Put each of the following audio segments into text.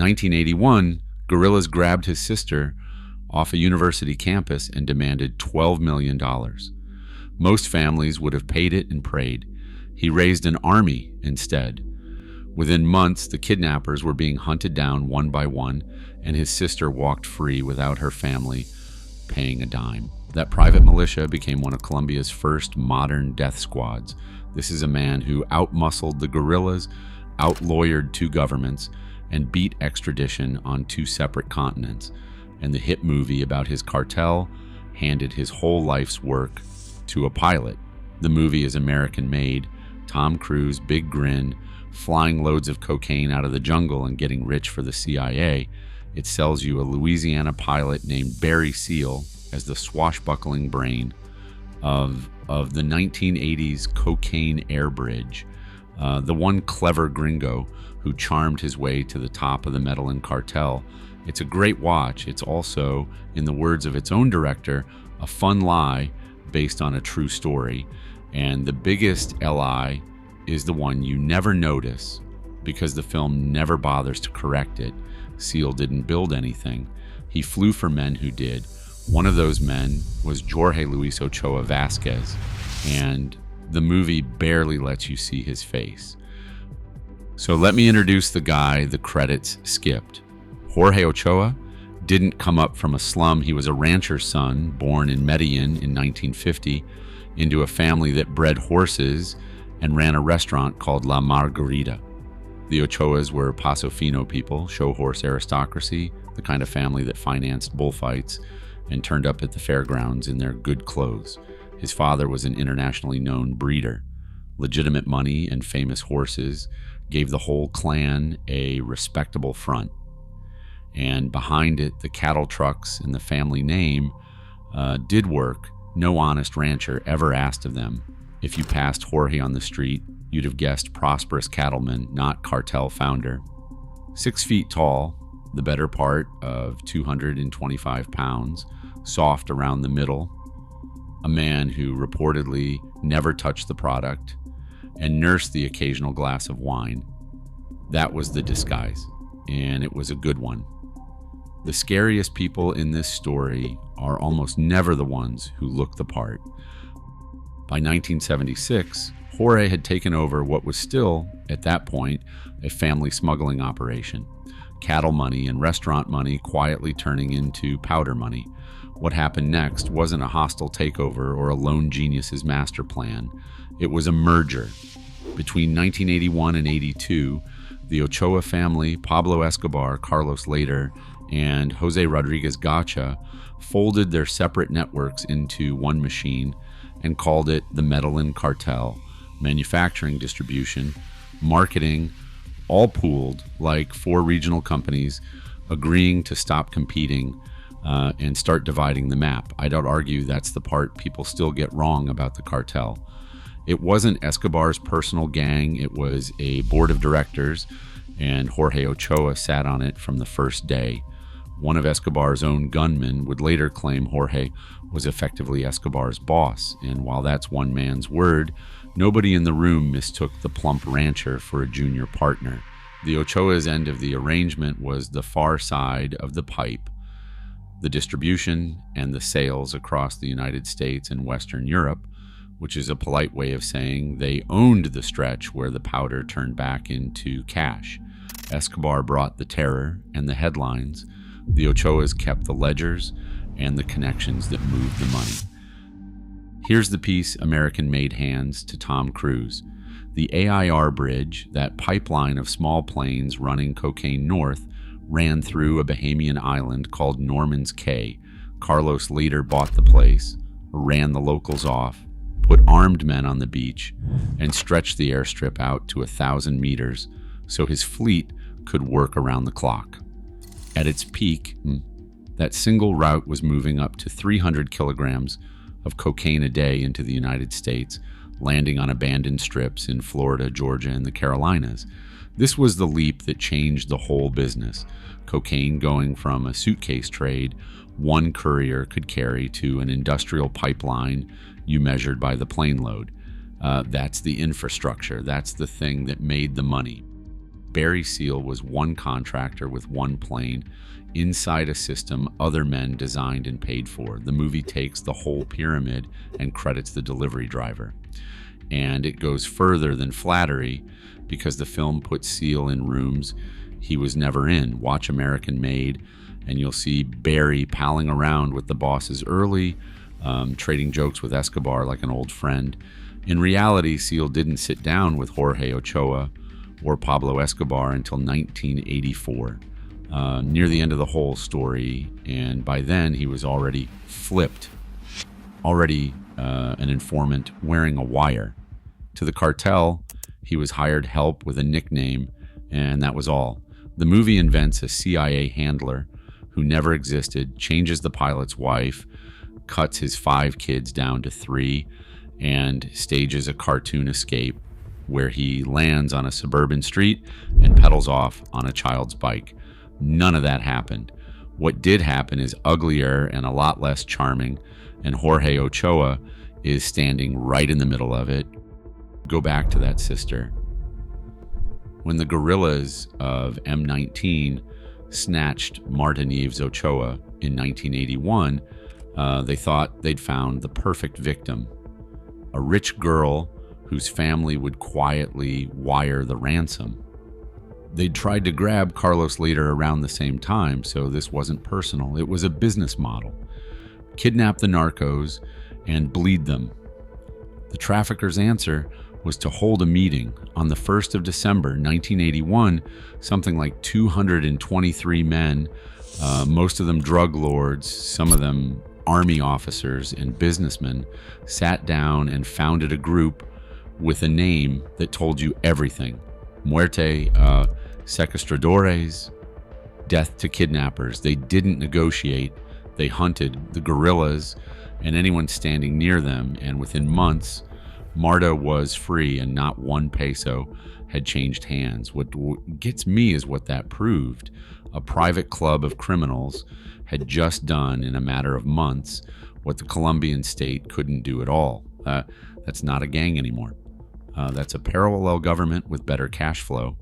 1981, guerrillas grabbed his sister off a university campus and demanded $12 million. Most families would have paid it and prayed. He raised an army instead. Within months, the kidnappers were being hunted down one by one, and his sister walked free without her family paying a dime. That private militia became one of Colombia's first modern death squads. This is a man who outmuscled the guerrillas, outlawyered two governments, and beat extradition on two separate continents. And the hit movie about his cartel handed his whole life's work to a pilot. The movie is American-made. Tom Cruise, big grin, flying loads of cocaine out of the jungle and getting rich for the CIA. It sells you a Louisiana pilot named Barry Seal as the swashbuckling brain of the 1980s cocaine air bridge, the one clever gringo who charmed his way to the top of the Medellin Cartel. It's a great watch. It's also, in the words of its own director, a fun lie based on a true story. And the biggest lie is the one you never notice because the film never bothers to correct it. Seal didn't build anything. He flew for men who did. One of those men was Jorge Luis Ochoa Vasquez, and the movie barely lets you see his face. So let me introduce the guy the credits skipped. Jorge Ochoa didn't come up from a slum. He was a rancher's son, born in Medellin in 1950, into a family that bred horses and ran a restaurant called La Margarita. The Ochoas were Paso Fino people, show horse aristocracy, the kind of family that financed bullfights and turned up at the fairgrounds in their good clothes. His father was an internationally known breeder. Legitimate money and famous horses gave the whole clan a respectable front. And behind it, the cattle trucks and the family name did work. No honest rancher ever asked of them. If you passed Jorge on the street, you'd have guessed prosperous cattleman, not cartel founder. 6 feet tall, the better part of 225 pounds, soft around the middle, a man who reportedly never touched the product and nursed the occasional glass of wine. That was the disguise, and it was a good one. The scariest people in this story are almost never the ones who look the part. By 1976, Jorge had taken over what was still, at that point, a family smuggling operation. Cattle money and restaurant money quietly turning into powder money. What happened next wasn't a hostile takeover or a lone genius's master plan. It was a merger. Between 1981 and 82, the Ochoa family, Pablo Escobar, Carlos later, and Jose Rodriguez Gacha folded their separate networks into one machine and called it the Medellin Cartel. Manufacturing, distribution, marketing, all pooled like 4 regional companies agreeing to stop competing and start dividing the map. I don't argue that's the part people still get wrong about the cartel. It wasn't Escobar's personal gang, it was a board of directors, and Jorge Ochoa sat on it from the first day. One of Escobar's own gunmen would later claim Jorge was effectively Escobar's boss, and while that's one man's word, nobody in the room mistook the plump rancher for a junior partner. The Ochoa's end of the arrangement was the far side of the pipe, the distribution and the sales across the United States and Western Europe, which is a polite way of saying they owned the stretch where the powder turned back into cash. Escobar brought the terror and the headlines. The Ochoas kept the ledgers and the connections that moved the money. Here's the piece American made hands to Tom Cruise. The AIR bridge, that pipeline of small planes running cocaine north, ran through a Bahamian island called Norman's Cay. Carlos later bought the place, ran the locals off, put armed men on the beach, and stretched the airstrip out to 1,000 meters so his fleet could work around the clock. At its peak, that single route was moving up to 300 kilograms of cocaine a day into the United States, landing on abandoned strips in Florida, Georgia, and the Carolinas. This was the leap that changed the whole business. Cocaine going from a suitcase trade one courier could carry to an industrial pipeline you measured by the plane load. That's the infrastructure. That's the thing that made the money. Barry Seal was one contractor with one plane inside a system other men designed and paid for. The movie takes the whole pyramid and credits the delivery driver. And it goes further than flattery because the film puts Seal in rooms he was never in. Watch American Made, and you'll see Barry palling around with the bosses early, trading jokes with Escobar like an old friend. In reality, Seal didn't sit down with Jorge Ochoa or Pablo Escobar until 1984, near the end of the whole story, and by then he was already flipped, an informant wearing a wire. To the cartel, he was hired help with a nickname, and that was all. The movie invents a CIA handler who never existed, changes the pilot's wife, cuts his 5 kids down to 3, and stages a cartoon escape where he lands on a suburban street and pedals off on a child's bike. None of that happened. What did happen is uglier and a lot less charming, and Jorge Ochoa is standing right in the middle of it. Go back to that sister. When the guerrillas of M19 snatched Marta Nieves Ochoa in 1981, they thought they'd found the perfect victim, a rich girl whose family would quietly wire the ransom. They'd tried to grab Carlos later around the same time, so this wasn't personal. It was a business model. Kidnap the narcos and bleed them. The traffickers' answer was to hold a meeting. On the 1st of December, 1981, something like 223 men, most of them drug lords, some of them army officers and businessmen, sat down and founded a group with a name that told you everything. Muerte sequestradores, death to kidnappers. They didn't negotiate. They hunted the guerrillas and anyone standing near them, and within months, Marta was free and not 1 peso had changed hands. What gets me is what that proved. A private club of criminals had just done in a matter of months what the Colombian state couldn't do at all. That's not a gang anymore. That's a parallel government with better cash flow.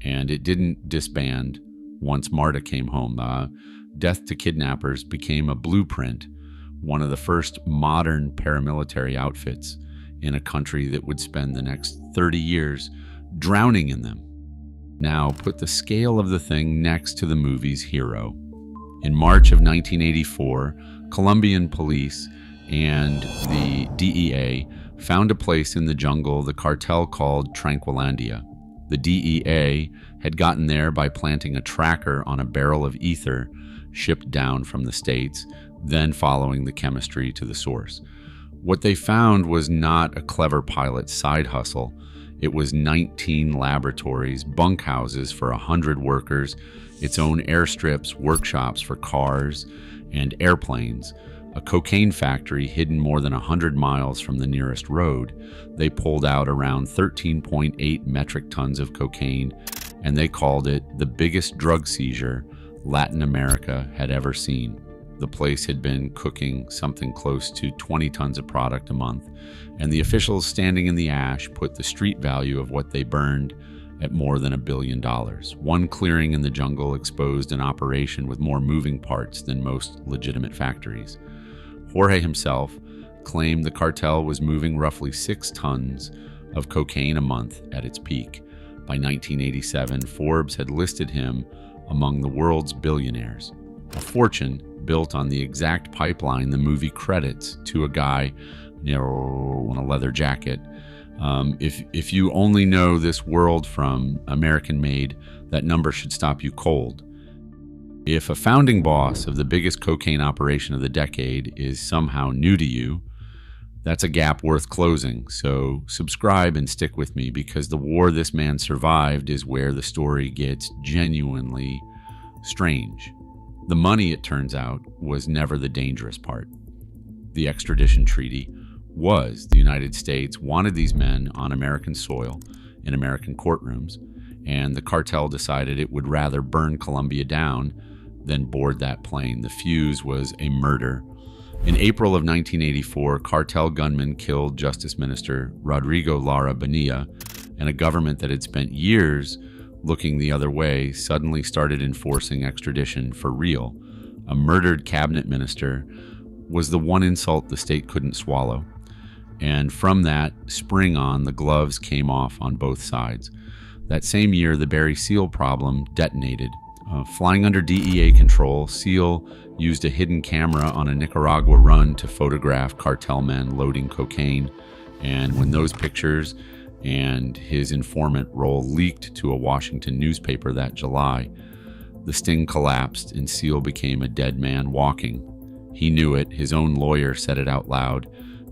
And it didn't disband once Marta came home. Death to Kidnappers became a blueprint, one of the first modern paramilitary outfits in a country that would spend the next 30 years drowning in them. Now, put the scale of the thing next to the movie's hero. In March of 1984, Colombian police and the DEA found a place in the jungle the cartel called Tranquilandia. The DEA had gotten there by planting a tracker on a barrel of ether shipped down from the States, then following the chemistry to the source. What they found was not a clever pilot's side hustle. It was 19 laboratories, bunkhouses for 100 workers, its own airstrips, workshops for cars and airplanes, a cocaine factory hidden more than 100 miles from the nearest road. They pulled out around 13.8 metric tons of cocaine, and they called it the biggest drug seizure Latin America had ever seen. The place had been cooking something close to 20 tons of product a month, and the officials standing in the ash put the street value of what they burned at more than $1 billion. One clearing in the jungle exposed an operation with more moving parts than most legitimate factories. Jorge himself claimed the cartel was moving roughly 6 tons of cocaine a month at its peak. By 1987, Forbes had listed him among the world's billionaires, a fortune built on the exact pipeline the movie credits to a guy, in a leather jacket. If you only know this world from American Made, that number should stop you cold. If a founding boss of the biggest cocaine operation of the decade is somehow new to you, that's a gap worth closing. So subscribe and stick with me, because the war this man survived is where the story gets genuinely strange. The money, it turns out, was never the dangerous part. The extradition treaty was. The United States wanted these men on American soil in American courtrooms, and the cartel decided it would rather burn Colombia down than board that plane. The fuse was a murder. In April of 1984, cartel gunmen killed Justice Minister Rodrigo Lara Bonilla and a government that had spent years looking the other way, suddenly started enforcing extradition for real. A murdered cabinet minister was the one insult the state couldn't swallow. And from that spring on, the gloves came off on both sides. That same year, the Barry Seal problem detonated. Flying under DEA control, Seal used a hidden camera on a Nicaragua run to photograph cartel men loading cocaine. And when those pictures and his informant role leaked to a Washington newspaper that July, the sting collapsed and Seal became a dead man walking. He knew it. His own lawyer said it out loud,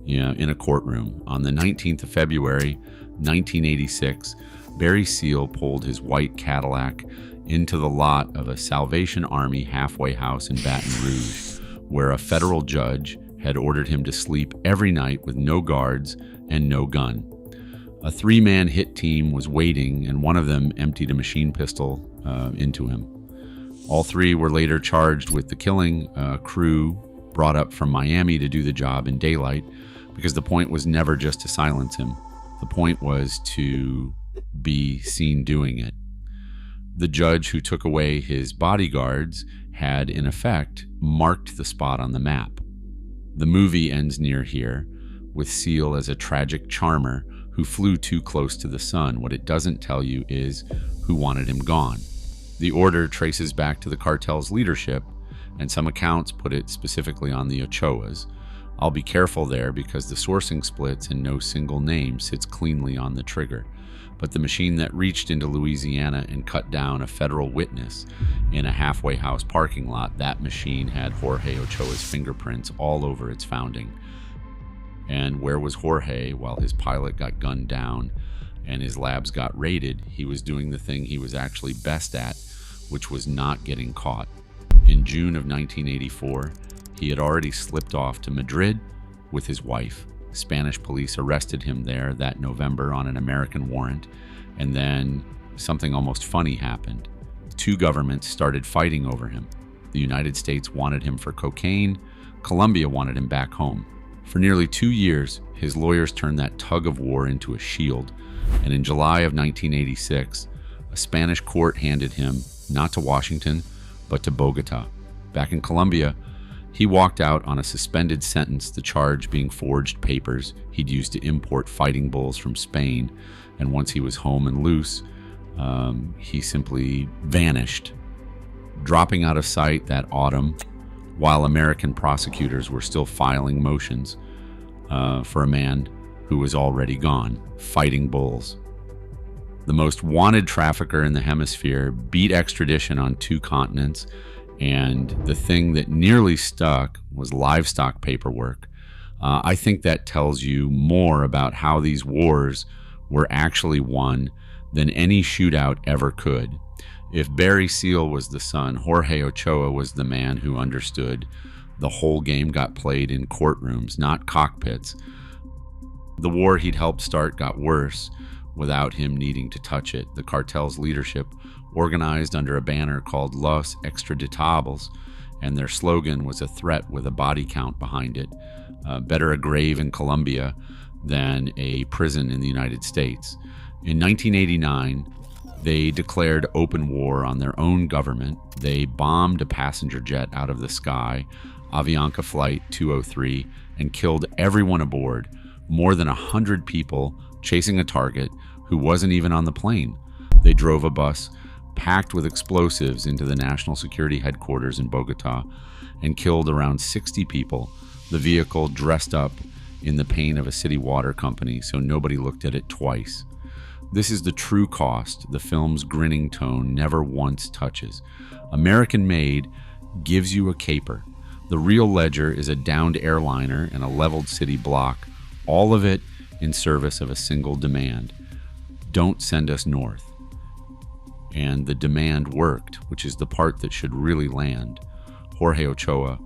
in a courtroom. On the 19th of February, 1986, Barry Seal pulled his white Cadillac into the lot of a Salvation Army halfway house in Baton Rouge, where a federal judge had ordered him to sleep every night with no guards and no gun. A three-man hit team was waiting, and one of them emptied a machine pistol into him. All three were later charged with the killing. A crew brought up from Miami to do the job in daylight, because the point was never just to silence him. The point was to be seen doing it. The judge who took away his bodyguards had, in effect, marked the spot on the map. The movie ends near here, with Seal as a tragic charmer who flew too close to the sun. What it doesn't tell you is who wanted him gone. The order traces back to the cartel's leadership, and some accounts put it specifically on the Ochoas. I'll be careful there because the sourcing splits and no single name sits cleanly on the trigger. But the machine that reached into Louisiana and cut down a federal witness in a halfway house parking lot, that machine had Jorge Ochoa's fingerprints all over its founding. And where was Jorge while his pilot got gunned down and his labs got raided? He was doing the thing he was actually best at, which was not getting caught. In June of 1984, he had already slipped off to Madrid with his wife. Spanish police arrested him there that November on an American warrant, and then something almost funny happened. Two governments started fighting over him. The United States wanted him for cocaine, Colombia wanted him back home. For nearly 2 years, his lawyers turned that tug of war into a shield, and in July of 1986, a Spanish court handed him, not to Washington, but to Bogota. Back in Colombia, he walked out on a suspended sentence, the charge being forged papers he'd used to import fighting bulls from Spain, and once he was home and loose, he simply vanished, dropping out of sight that autumn while American prosecutors were still filing motions for a man who was already gone, fighting bulls. The most wanted trafficker in the hemisphere beat extradition on 2 continents, and the thing that nearly stuck was livestock paperwork. I think that tells you more about how these wars were actually won than any shootout ever could. If Barry Seal was the son, Jorge Ochoa was the man who understood the whole game got played in courtrooms, not cockpits. The war he'd helped start got worse without him needing to touch it. The cartel's leadership organized under a banner called Los Extraditables, and their slogan was a threat with a body count behind it. Better a grave in Colombia than a prison in the United States. In 1989, they declared open war on their own government. They bombed a passenger jet out of the sky, Avianca Flight 203, and killed everyone aboard, more than 100 people chasing a target who wasn't even on the plane. They drove a bus packed with explosives into the National Security Headquarters in Bogota and killed around 60 people. The vehicle dressed up in the paint of a city water company, so nobody looked at it twice. This is the true cost the film's grinning tone never once touches. American Made gives you a caper. The real ledger is a downed airliner and a leveled city block, all of it in service of a single demand. Don't send us north. And the demand worked, which is the part that should really land. Jorge Ochoa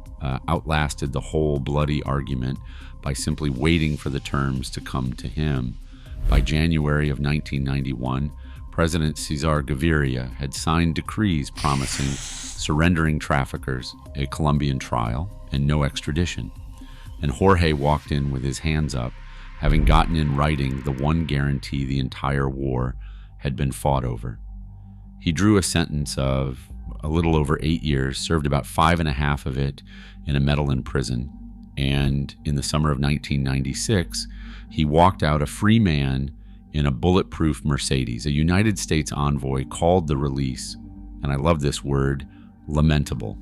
outlasted the whole bloody argument by simply waiting for the terms to come to him. By January of 1991, President Cesar Gaviria had signed decrees promising surrendering traffickers a Colombian trial and no extradition. And Jorge walked in with his hands up, having gotten in writing the one guarantee the entire war had been fought over. He drew a sentence of a little over 8 years, served about 5.5 of it in a Medellin prison. And in the summer of 1996, he walked out a free man in a bulletproof Mercedes. A United States envoy called the release, and I love this word, lamentable.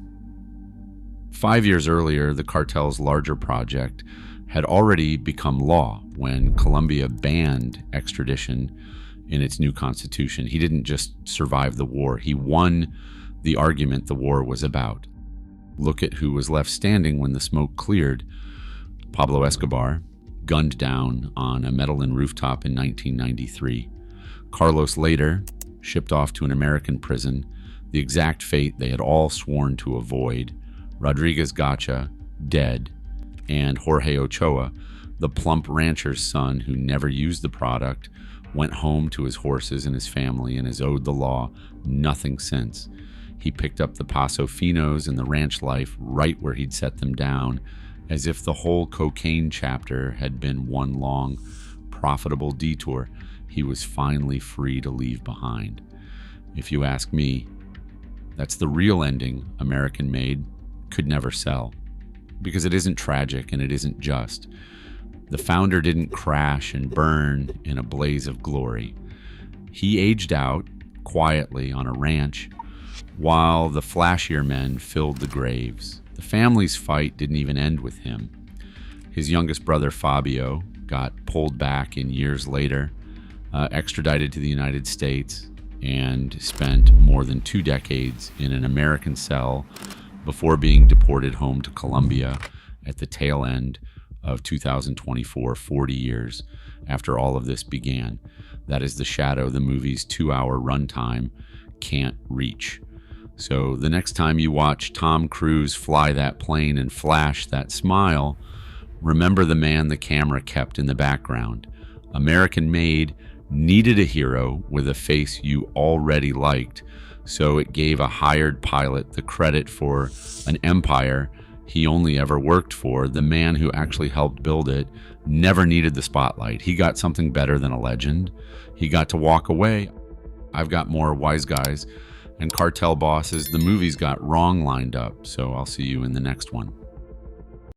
5 years earlier, the cartel's larger project had already become law when Colombia banned extradition in its new constitution. He didn't just survive the war, he won the argument the war was about. Look at who was left standing when the smoke cleared. Pablo Escobar, gunned down on a Medellin rooftop in 1993. Carlos later shipped off to an American prison, the exact fate they had all sworn to avoid. Rodriguez Gacha, dead, and Jorge Ochoa, the plump rancher's son who never used the product, went home to his horses and his family and has owed the law nothing since. He picked up the Paso Finos and the ranch life right where he'd set them down, as if the whole cocaine chapter had been one long, profitable detour he was finally free to leave behind. If you ask me, that's the real ending American-made could never sell, because it isn't tragic and it isn't just. The founder didn't crash and burn in a blaze of glory. He aged out quietly on a ranch while the flashier men filled the graves. The family's fight didn't even end with him. His youngest brother, Fabio, got pulled back in years later, extradited to the United States, and spent more than 2 decades in an American cell before being deported home to Colombia at the tail end of 2024, 40 years after all of this began. That is the shadow the movie's 2-hour runtime can't reach. So the next time you watch Tom Cruise fly that plane and flash that smile, remember the man the camera kept in the background. American-made needed a hero with a face you already liked, so it gave a hired pilot the credit for an empire he only ever worked for. The man who actually helped build it never needed the spotlight. He got something better than a legend. He got to walk away. I've got more wise guys and cartel bosses the movies got wrong lined up, so I'll see you in the next one.